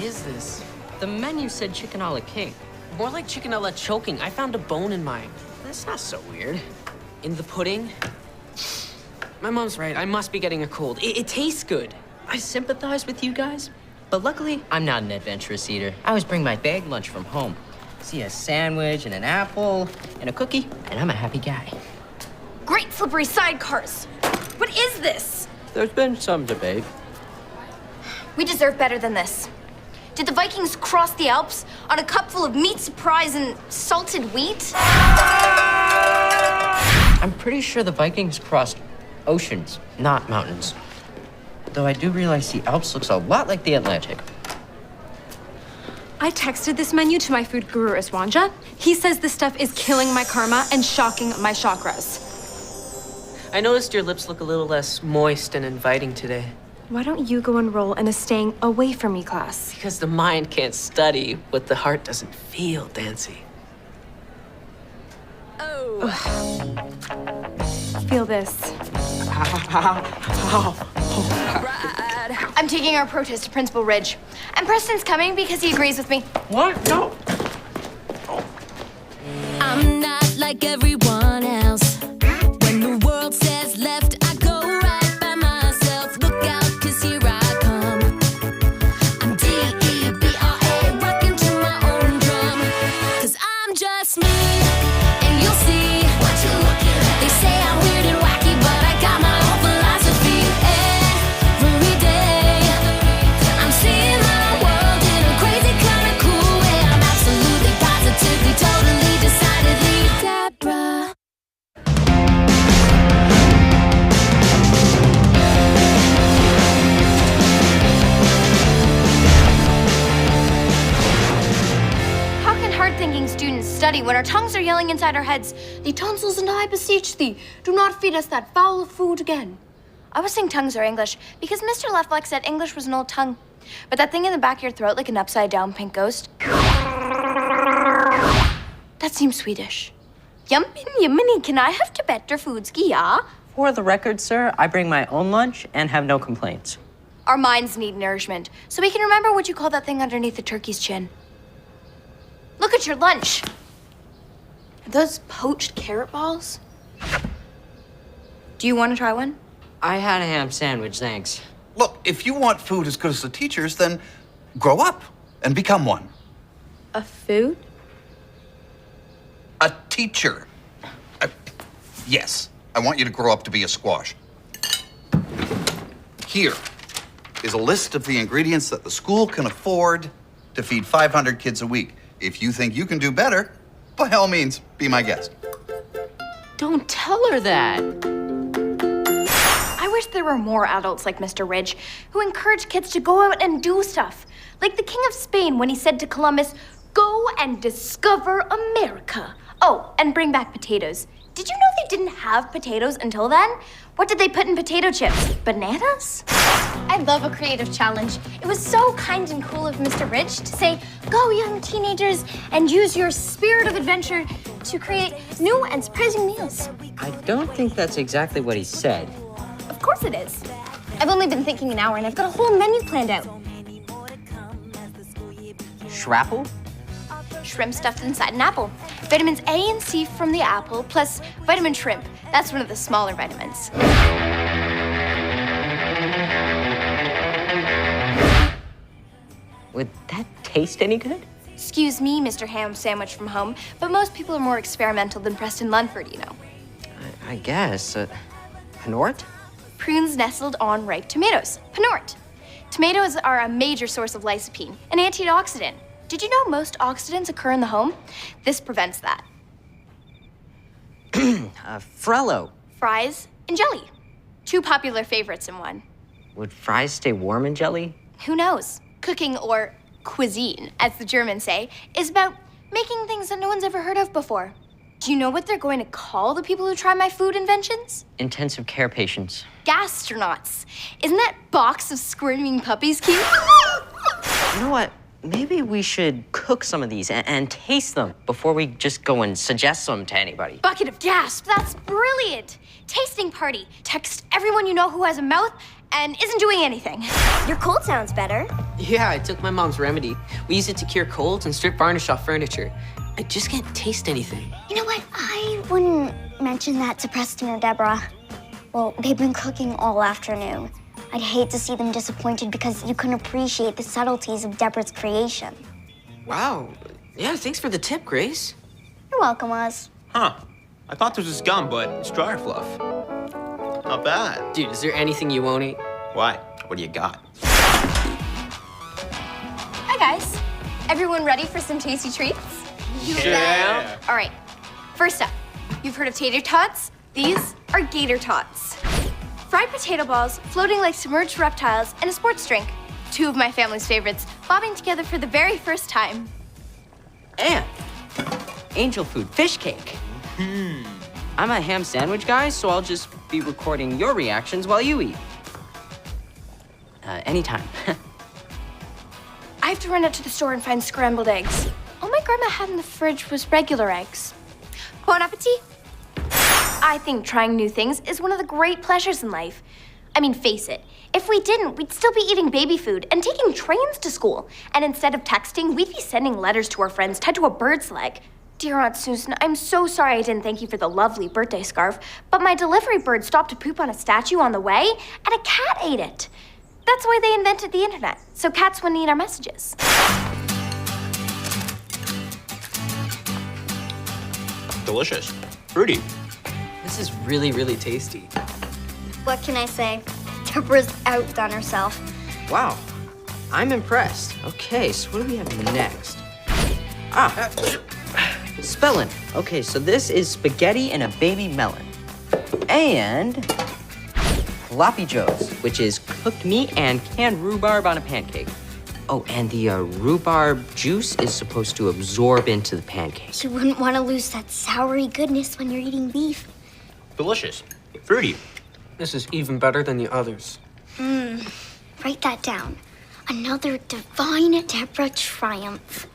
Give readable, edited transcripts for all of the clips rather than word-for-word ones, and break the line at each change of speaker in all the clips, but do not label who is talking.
is this?
The menu said chicken a la king.
More like chicken a la choking. I found a bone in mine.
That's not so weird.
In the pudding? My mom's right. I must be getting a cold. It tastes good.
I sympathize with you guys, but luckily, I'm not an adventurous eater. I always bring my bag lunch from home. See a sandwich and an apple and a cookie, and I'm a happy guy.
Great slippery sidecars! What is this?
There's been some debate.
We deserve better than this. Did the Vikings cross the Alps on a cup full of meat surprise and salted wheat?
I'm pretty sure the Vikings crossed oceans, not mountains. Though I do realize the Alps looks a lot like the Atlantic.
I texted this menu to my food guru, Iswanja. He says this stuff is killing my karma and shocking my chakras.
I noticed your lips look a little less moist and inviting today.
Why don't you go enroll in a staying away from me class?
Because the mind can't study what the heart doesn't feel, Dancy.
Oh. Feel this.
I'm taking our protest to Principal Ridge. And Preston's coming because he agrees with me.
What? No.
I'm not like everyone else. When the world says left, I go right by myself. Look out, 'cause here I come. I'm Debra, rocking to my own drum. 'Cause I'm just me, and you'll see what you're looking at. They say I'm weird and wacky, but I got my own philosophy. Every day, I'm seeing my world in a crazy kind of cool way. I'm absolutely, positively, totally, decidedly Debra.
How can hard-thinking students study when our tongues are yelling inside our heads, "The tonsils and I beseech thee, do not feed us that foul food again"? I was saying tongues are English because Mr. Leftleck said English was an old tongue. But that thing in the back of your throat like an upside-down pink ghost, that seems Swedish. Yummin, yummin, can I have to better foodski, yeah?
For the record, sir, I bring my own lunch and have no complaints.
Our minds need nourishment, so we can remember what you call that thing underneath the turkey's chin. Look at your lunch. Are those poached carrot balls? Do you want to try one?
I had a ham sandwich, thanks.
Look, if you want food as good as the teachers, then grow up and become one.
A food?
A teacher. Yes, I want you to grow up to be a squash. Here is a list of the ingredients that the school can afford to feed 500 kids a week. If you think you can do better, by all means, be my guest.
Don't tell her that.
I wish there were more adults like Mr. Ridge who encourage kids to go out and do stuff. Like the King of Spain when he said to Columbus, "Go and discover America." Oh, and bring back potatoes. Did you know they didn't have potatoes until then? What did they put in potato chips? Bananas? I love a creative challenge. It was so kind and cool of Mr. Ridge to say, "Go, young teenagers, and use your spirit of adventure to create new and surprising meals."
I don't think that's exactly what he said.
Of course it is. I've only been thinking an hour and I've got a whole menu planned out.
Shrapple?
Shrimp stuffed inside an apple. Vitamins A and C from the apple, plus vitamin shrimp. That's one of the smaller vitamins.
Would that taste any good?
Excuse me, Mr. Ham Sandwich from home, but most people are more experimental than Preston Lunford, you know.
I guess. Penort?
Prunes nestled on ripe tomatoes. Penort. Tomatoes are a major source of lycopene, an antioxidant. Did you know most oxidants occur in the home? This prevents that.
Frello.
Fries and jelly. Two popular favorites in one.
Would fries stay warm in jelly?
Who knows? Cooking, or cuisine, as the Germans say, is about making things that no one's ever heard of before. Do you know what they're going to call the people who try my food inventions?
Intensive care patients.
Gastronauts. Isn't that box of squirming puppies cute?
You know what? Maybe we should cook some of these and taste them before we just go and suggest them to anybody.
Bucket of gasp, that's brilliant. Tasting party. Text everyone you know who has a mouth and isn't doing anything.
Your cold sounds better.
Yeah, I took my mom's remedy. We use it to cure colds and strip varnish off furniture. I just can't taste anything.
You know what? I wouldn't mention that to Preston or Deborah. Well, they've been cooking all afternoon. I'd hate to see them disappointed because you couldn't appreciate the subtleties of Deborah's creation.
Wow. Yeah, thanks for the tip, Grace.
You're welcome, Oz.
Huh. I thought this was gum, but it's dryer fluff. Not bad.
Dude, is there anything you won't eat?
Why? What do you got?
Hi, guys. Everyone ready for some tasty treats?
Yeah.
All right. First up, you've heard of tater tots? These are gator tots. Fried potato balls floating like submerged reptiles in a sports drink. Two of my family's favorites, bobbing together for the very first time.
And angel food fish cake. I'm a ham sandwich guy, so I'll just be recording your reactions while you eat. Anytime.
I have to run out to the store and find scrambled eggs. All my grandma had in the fridge was regular eggs. Bon appetit. I think trying new things is one of the great pleasures in life. I mean, face it, if we didn't, we'd still be eating baby food and taking trains to school. And instead of texting, we'd be sending letters to our friends tied to a bird's leg. Dear Aunt Susan, I'm so sorry I didn't thank you for the lovely birthday scarf, but my delivery bird stopped to poop on a statue on the way, and a cat ate it. That's why they invented the internet, so cats wouldn't eat our messages.
Delicious. Fruity.
This is really, really tasty.
What can I say? Deborah's outdone herself.
Wow, I'm impressed. Okay, so what do we have next? Spelling. Okay, so this is spaghetti and a baby melon. And floppy joes, which is cooked meat and canned rhubarb on a pancake. Oh, and the rhubarb juice is supposed to absorb into the pancake.
You wouldn't want to lose that soury goodness when you're eating beef.
Delicious. Fruity.
This is even better than the others.
Write that down. Another divine Deborah triumph.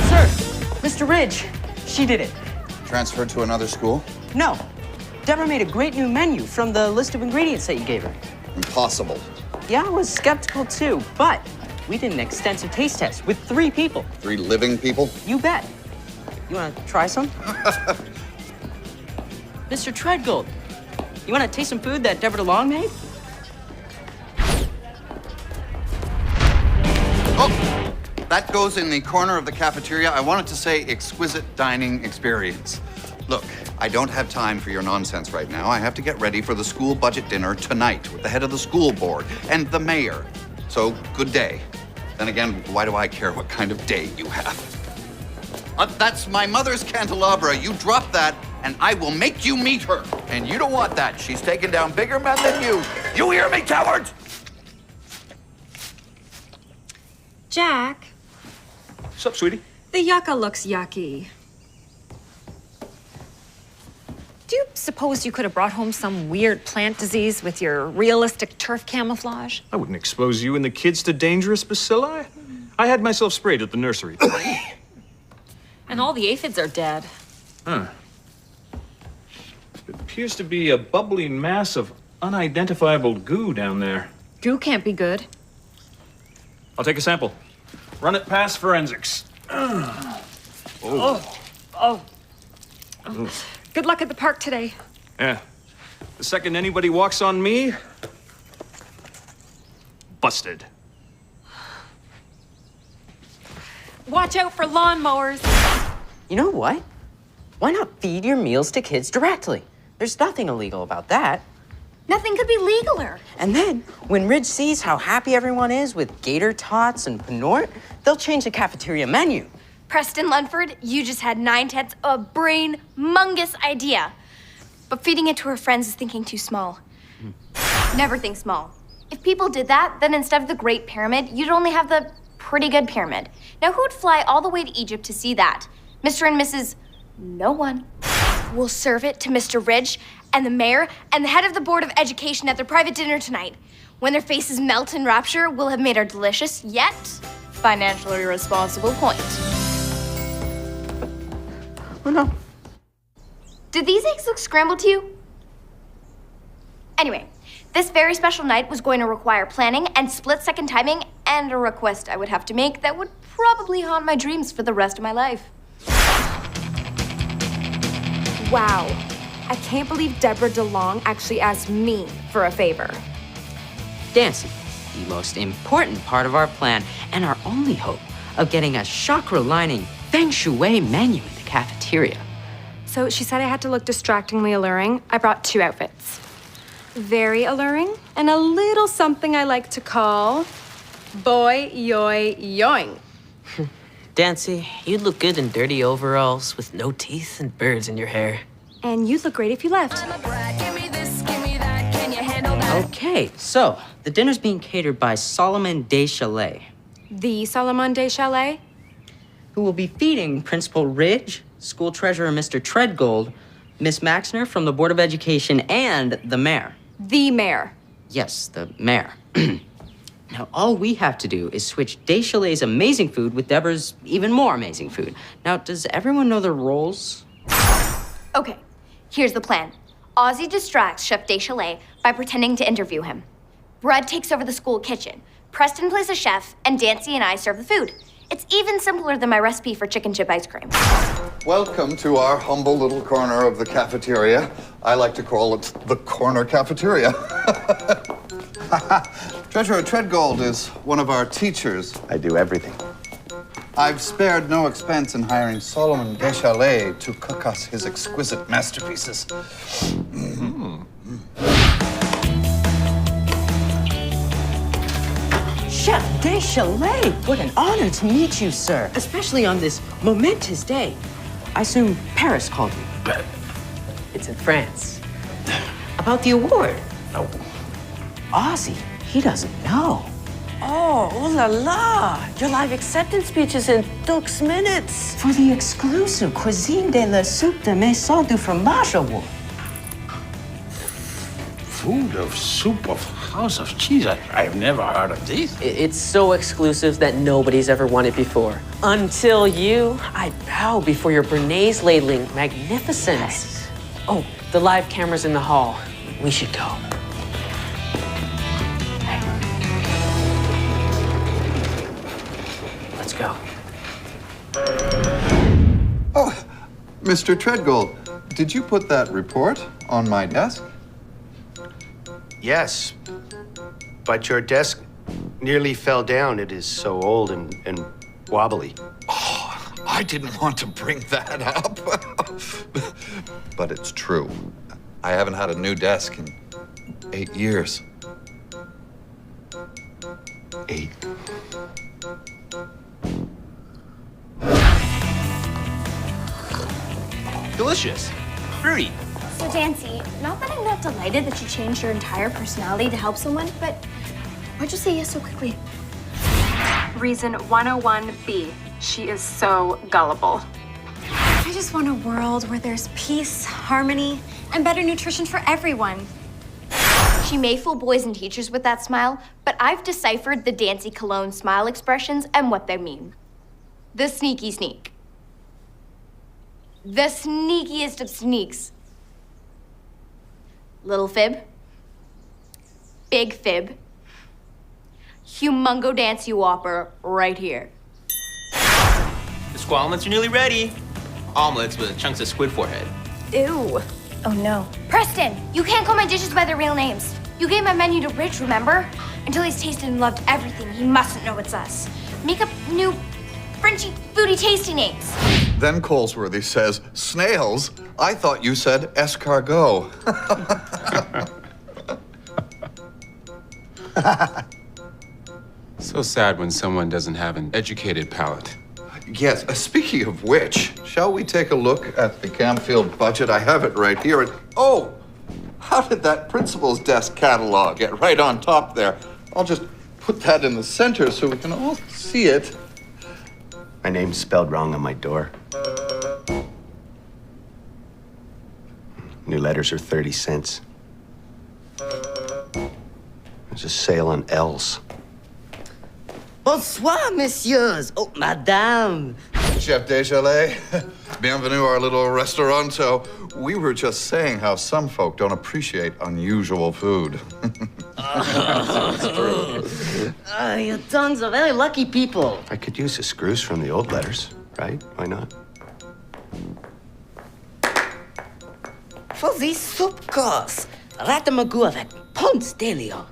Sir, Mr. Ridge, she did it.
Transferred to another school?
No, Debra made a great new menu from the list of ingredients that you gave her.
Impossible.
Yeah, I was skeptical too, but we did an extensive taste test with 3 people.
3 living people?
You bet. You want to try some? Mr. Treadgold, you want to taste some food that Deborah DeLong made?
Oh, that goes in the corner of the cafeteria. I wanted to say exquisite dining experience. Look, I don't have time for your nonsense right now. I have to get ready for the school budget dinner tonight with the head of the school board and the mayor. So, good day. Then again, why do I care what kind of day you have? That's my mother's candelabra. You drop that, and I will make you meet her. And you don't want that. She's taken down bigger men than you. You hear me, cowards?
Jack,
What's up, sweetie?
the yucca looks yucky. Do you suppose you could have brought home some weird plant disease with your realistic turf camouflage?
I wouldn't expose you and the kids to dangerous bacilli. I had myself sprayed at the nursery.
And all the aphids are dead.
Huh. It appears to be a bubbling mass of unidentifiable goo down there.
Goo can't be good.
I'll take a sample. Run it past forensics.
Good luck at the park today.
Yeah. The second anybody walks on me, busted.
Watch out for lawnmowers.
You know what? Why not feed your meals to kids directly? There's nothing illegal about that.
Nothing could be legaler.
And then, when Ridge sees how happy everyone is with gator tots and Penort, they'll change the cafeteria menu.
Preston Lunford, you just had 9/10 of a brain-mongous idea. But feeding it to her friends is thinking too small. Never think small. If people did that, then instead of the Great Pyramid, you'd only have the Pretty Good Pyramid. Now, who'd fly all the way to Egypt to see that? Mr. and Mrs. No one. We'll serve it to Mr. Ridge and the mayor and the head of the Board of Education at their private dinner tonight. When their faces melt in rapture, we'll have made our delicious, yet financially responsible point.
Oh, no.
Did these eggs look scrambled to you? Anyway, this very special night was going to require planning and split-second timing and a request I would have to make that would probably haunt my dreams for the rest of my life.
Wow. I can't believe Deborah DeLong actually asked me for a favor.
Dancy, the most important part of our plan and our only hope of getting a chakra-lining feng shui menu in the cafeteria.
So she said I had to look distractingly alluring. I brought 2 outfits. Very alluring, and a little something I like to call boy yoy yoing.
Dancy, you'd look good in dirty overalls with no teeth and birds in your hair.
And you'd look great if you left.
Okay, so the dinner's being catered by Solomon Des Chalets,
The Solomon Des Chalets?
who will be feeding Principal Ridge, School Treasurer Mr. Treadgold, Miss Maxner from the Board of Education, and the mayor.
The mayor.
Yes, the mayor. Now, all we have to do is switch Des Chalets' amazing food with Deborah's even more amazing food. Now, does everyone know their roles?
Okay, here's the plan. Ozzy distracts Chef Des Chalets by pretending to interview him. Brad takes over the school kitchen. Preston plays a chef, and Dancy and I serve the food. It's even simpler than my recipe for chicken chip ice cream.
Welcome to our humble little corner of the cafeteria. I like to call it the corner cafeteria. Treasurer Treadgold is one of our teachers.
I do everything.
I've spared no expense in hiring Solomon Des Chalets to cook us his exquisite masterpieces.
Chef Des Chalets, what an honor to meet you, sir, especially on this momentous day. I assume Paris called you.
It's in France.
About the award.
No.
Ozzy, he doesn't know.
Oh, ooh la la! Your live acceptance speech is in 2 minutes.
For the exclusive Cuisine de la Soupe de Maison du Fromage Award.
Food of soup of House of Cheese. I've never heard of this.
It's so exclusive that nobody's ever won it before. Until you. I bow before your Bernays ladling magnificence. Oh, the live camera's in the hall. We should go. Let's go.
Oh, Mr. Treadgold, did you put that report on my desk?
Yes, but your desk nearly fell down. It is so old and wobbly.
Oh, I didn't want to bring that up. But it's true. I haven't had a new desk in 8 years.
8. Delicious. Fruity.
So, Dancy, not that I'm not delighted that you changed your entire personality to help someone, but why'd you say yes so quickly?
Reason 101B. She is so gullible. I just want a world where there's peace, harmony, and better nutrition for everyone.
She may fool boys and teachers with that smile, but I've deciphered the Dancy Cologne smile expressions and what they mean. The sneaky sneak. The sneakiest of sneaks. Little fib. Big fib. Humongo Dancy Whopper right here.
The squalments are nearly ready. Omelets with chunks of squid forehead.
Ew. Oh no. Preston, you can't call my dishes by their real names. You gave my menu to Rich, remember? Until he's tasted and loved everything, he mustn't know it's us. Make up new Frenchy foodie tasty names.
Then Colesworthy says, snails? I thought you said escargot.
So sad when someone doesn't have an educated palate.
Yes, speaking of which, shall we take a look at the Camfield budget? I have it right here. Oh, how did that principal's desk catalog get right on top there? I'll just put that in the center so we can all see it.
My name's spelled wrong on my door. New letters are 30 cents. There's a sale on L's.
Bonsoir, messieurs. Oh, madame.
Chef Deschalets, bienvenue our little restaurant. We were just saying how some folk don't appreciate unusual food.
Your tongues are very lucky people.
I could use the screws from the old letters, right? Why not?
For this soup course, ratamagou avec ponce d'Elio.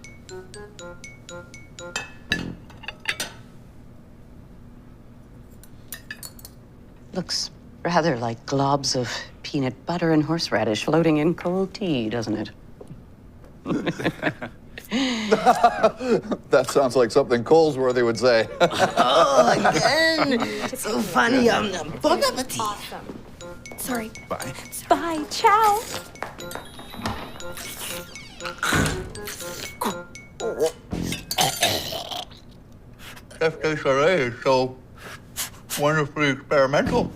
Looks rather like globs of peanut butter and horseradish floating in cold tea, doesn't it?
That sounds like something Colesworthy would say.
Oh, again. So funny. Bon appetit.
Awesome.
Sorry.
Bye.
Bye. Ciao.
Chef Deschalets is so wonderfully experimental.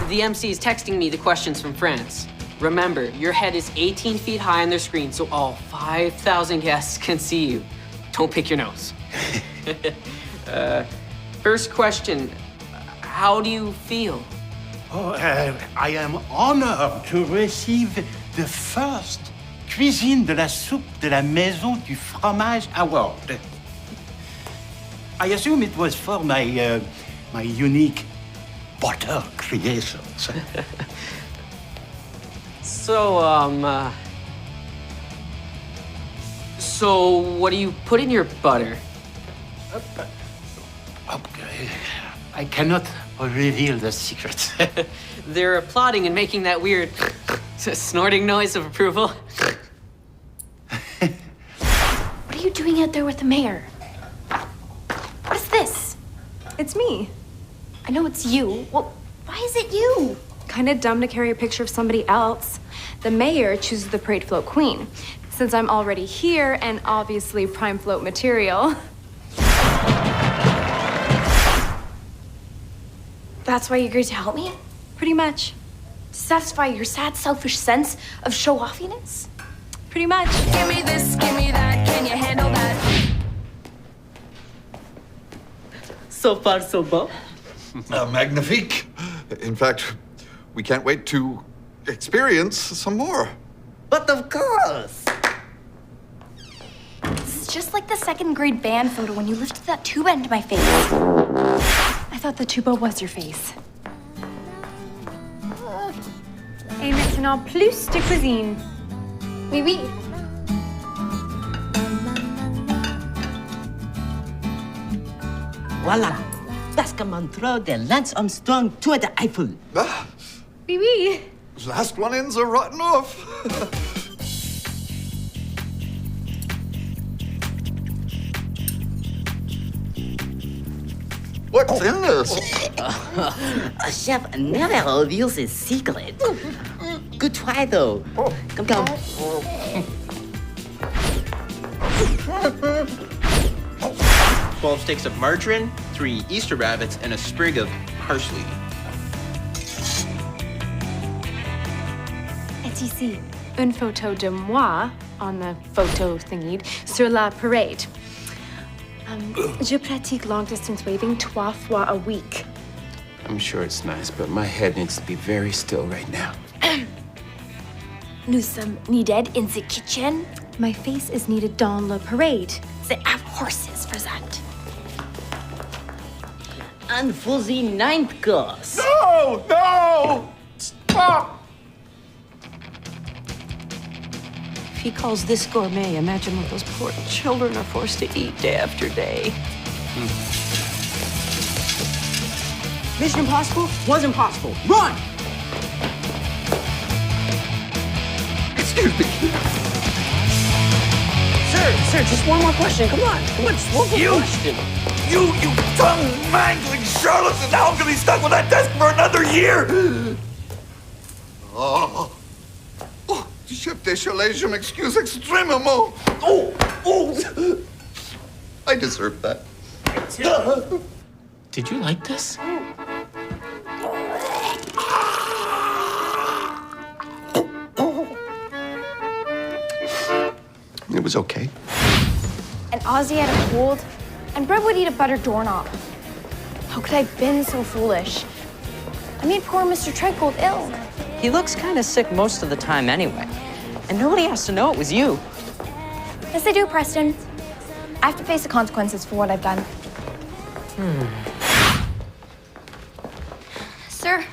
The MC is texting me the questions from France. Remember, your head is 18 feet high on their screen, so all 5,000 guests can see you. Don't pick your nose. First question, how do you feel?
Oh, I am honored to receive the first Cuisine de la Soupe de la Maison du Fromage Award. I assume it was for my unique butter creations.
So what do you put in your butter?
Okay. I cannot reveal the secret.
They're applauding and making that weird snorting noise of approval.
What are you doing out there with the mayor? What is this?
It's me.
I know it's you. Well, why is it you?
Kind of dumb to carry a picture of somebody else. The mayor chooses the parade float queen. Since I'm already here and obviously prime float material.
That's why you agreed to help me?
Pretty much.
To satisfy your sad, selfish sense of show-offiness?
Pretty much.
Give me this, give me that, can you handle that?
So far, so bon.
Magnifique. In fact, we can't wait to experience some more.
But of course.
This is just like the second grade band photo when you lifted that tuba into my face.
I thought the tuba was your face. Et maintenant, plus de cuisine.
Oui, oui.
Voilà. Das Montreux de Lance Armstrong Tour de Eiffel.
Ah,
Oui, oui.
last one in's a rotten off. What's in this?
A chef never reveals his secret. Good try, though. Come, come.
12 sticks of margarine, 3 Easter rabbits, and a sprig of parsley.
Et ici, une photo de moi on the photo thingy sur la parade. Je pratique long distance waving 3 fois a week.
I'm sure it's nice, but my head needs to be very still right now.
Nous sommes needed in the kitchen.
My face is needed dans la parade.
They have horses for that.
And for the 9th course.
No! No! Stop!
If he calls this gourmet, imagine what those poor children are forced to eat day after day.
Mission Impossible was impossible. Run!
Excuse me.
Sir, just one more question. Come on, just one more question.
You tongue-mangling charlatan! Now I'm gonna be stuck with that desk for another year!
Oh, Chef Deschalets, je m'excuse extrêmement. Oh! I deserve that.
Did you like this?
It was okay.
and Ozzy had a cold, and Brett would eat a buttered doorknob. How could I have been so foolish? I made poor Mr. Treadgold ill.
He looks kind of sick most of the time anyway. And nobody has to know it was you.
Yes, I do, Preston. I have to face the consequences for what I've done. Sir,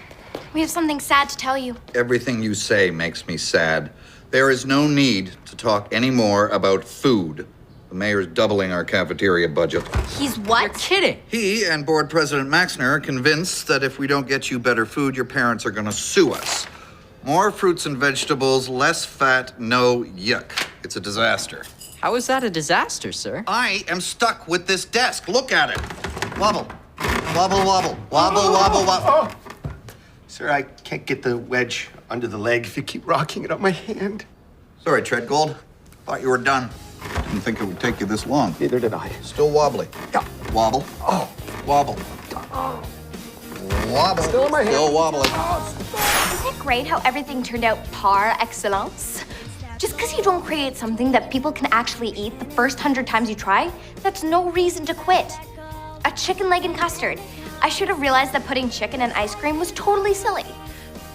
we have something sad to tell you.
Everything you say makes me sad. There is no need to talk any more about food. The mayor's doubling our cafeteria budget.
He's what?
You're kidding.
He and Board President Maxner are convinced that if we don't get you better food, your parents are gonna sue us. More fruits and vegetables, less fat, no yuck. It's a disaster.
How is that a disaster, sir?
I am stuck with this desk. Look at it. Wobble. Wobble, wobble. Wobble, wobble, wobble.
Sir, I can't get the wedge under the leg if you keep rocking it on my hand.
Sorry, Treadgold. Thought you were done. Didn't think it would take you this long.
Neither did I.
Still wobbly.
Yeah.
Wobble.
Oh.
Wobble. Wobble.
Still in my hand.
Still wobbly.
Isn't it great how everything turned out par excellence? Just because you don't create something that people can actually eat the first 100 times you try, that's no reason to quit. A chicken leg and custard. I should have realized that putting chicken in ice cream was totally silly.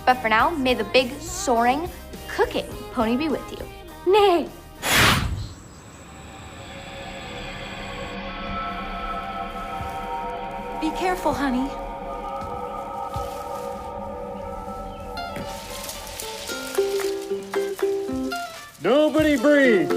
But for now, may the big, soaring, cooking pony be with you. Nay.
Be careful, honey.
Nobody breathe.